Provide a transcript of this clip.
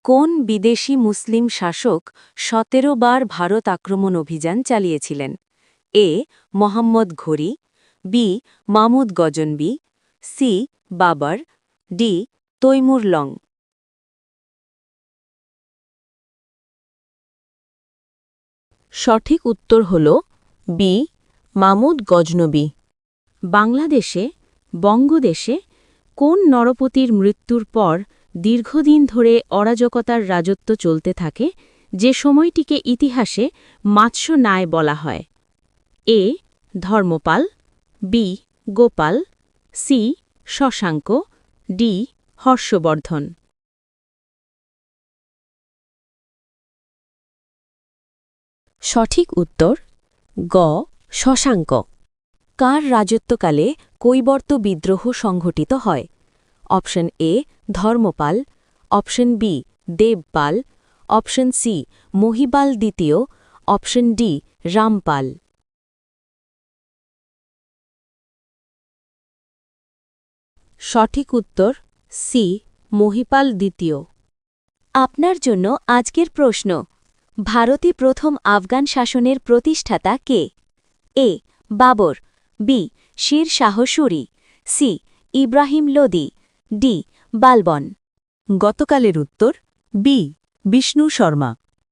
কোন বিদেশি মুসলিম শাসক ১৭ বার ভারত আক্রমণ অভিযান চালিয়েছিলেন? A. Muhammad Ghori, B. Mahmud Ghaznavi, C. Babur, D. Timur Lang. সঠিক উত্তর হল বি. মামুদ গজনবি। বাংলাদেশে বঙ্গদেশে কোন নরপতির মৃত্যুর পর দীর্ঘদিন ধরে অরাজকতার রাজত্ব চলতে থাকে, যে সময়টিকে ইতিহাসে মাৎস্য ন্যায় বলা হয়? A. Dharmapal, B. Gopal, C. Shashanka, D. Harshavardhan. সঠিক উত্তর গ. শশাঙ্ক। কার রাজত্বকালে কৈবর্ত বিদ্রোহ সংঘটিত হয়? Option A Dharmapal, option B Devapal, option C Mahipal দ্বিতীয়, অপশন ডি রামপাল। সঠিক উত্তর সি. মহিপাল দ্বিতীয়। আপনার জন্য আজকের প্রশ্ন, ভারতে প্রথম আফগান শাসনের প্রতিষ্ঠাতা কে? এ. বাবর, বি. শির শাহ সুরি, সি. ইব্রাহিম লোদি, ডি. বালবন। গতকালের উত্তর বি. বিষ্ণু শর্মা।